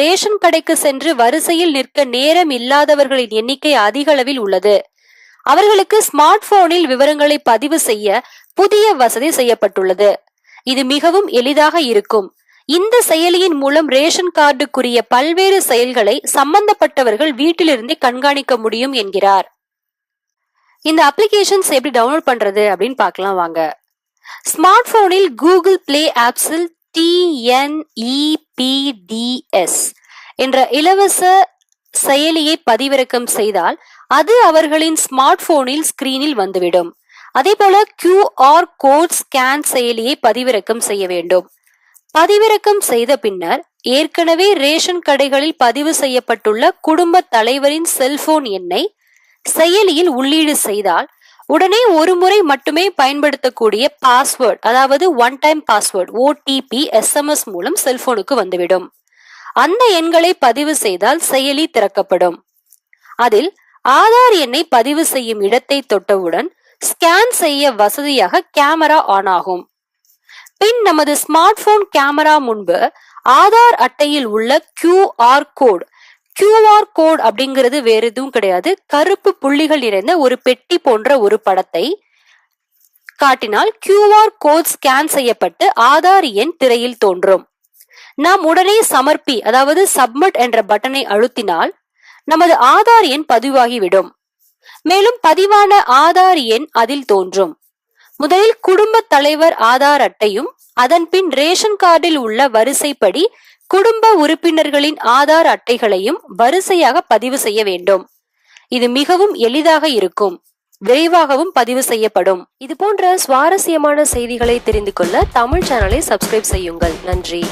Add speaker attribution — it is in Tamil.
Speaker 1: ரேஷன் கடைக்கு சென்று வரிசையில் நிற்க நேரம் இல்லாதவர்களின் எண்ணிக்கை அதிக அளவில் உள்ளது. அவர்களுக்கு ஸ்மார்ட் போனில் விவரங்களை பதிவு செய்ய புதிய வசதி செய்யப்பட்டுள்ளது. இது மிகவும் எளிதாக இருக்கும். இந்த செயலியின் மூலம் ரேஷன் கார்டுக்குரிய பல்வேறு செயல்களை சம்பந்தப்பட்டவர்கள் வீட்டிலிருந்தே கண்காணிக்க முடியும் என்கிறார். இந்த அப்ளிகேஷன்ஸ் எப்படி டவுன்லோட் பண்றது அப்படின்னு பார்க்கலாம் வாங்க. ஸ்மார்ட் போனில் கூகுள் பிளே ஆப்ஸில் TNEPDS என்ற இலவச செயலியை பதிவிறக்கம் செய்தால் அது அவர்களின் ஸ்மார்ட் போனில் ஸ்கிரீனில் வந்துவிடும். அதே போல QR கோட் ஸ்கேன் செயலியை பதிவிறக்கம் செய்ய வேண்டும். பதிவிறக்கம் செய்த பின்னர் ஏற்கனவே ரேஷன் கடைகளில் பதிவு செய்யப்பட்டுள்ள குடும்ப தலைவரின் செல்போன் எண்ணை செயலியில் உள்ளீடு செய்தால் உடனே ஒரு முறை மட்டுமே பயன்படுத்தக்கூடிய பாஸ்வேர்ட், அதாவது one time password OTP SMS மூலம் செல்போனுக்கு வந்துவிடும். அந்த எண்களை பதிவு செய்தால் செயலி திறக்கப்படும். அதில் ஆதார் எண்ணை பதிவு செய்யும் இடத்தை தொட்டவுடன் ஸ்கேன் செய்ய வசதியாக கேமரா ஆன் ஆகும். பின் நமது ஸ்மார்ட் போன் கேமரா முன்பு ஆதார் அட்டையில் உள்ள QR கோட் அப்படிங்கிறது வேற எதுவும் கிடையாது, கருப்பு புள்ளிகள் நிறைந்த ஒரு பெட்டி போன்ற ஒரு படத்தை காட்டினால் QR கோட் ஸ்கேன் செய்யப்பட்டு ஆதார் எண் திரையில் தோன்றும். நாம் உடனே சமர்ப்பி, அதாவது சப்மிட் என்ற பட்டனை அழுத்தினால் நமது ஆதார் எண் பதிவாகிவிடும். மேலும் பதிவான ஆதார் எண் அதில் தோன்றும். முதலில் குடும்ப தலைவர் ஆதார் அட்டையும் அதன் பின் ரேஷன் கார்டில் உள்ள வரிசைப்படி குடும்ப உறுப்பினர்களின் ஆதார் அட்டைகளையும் வரிசையாக பதிவு செய்ய வேண்டும். இது மிகவும் எளிதாக இருக்கும், விரைவாகவும் பதிவு செய்யப்படும். இது போன்ற சுவாரஸ்யமான செய்திகளை தெரிந்து கொள்ள தமிழ் சேனலை சப்ஸ்கிரைப் செய்யுங்கள். நன்றி.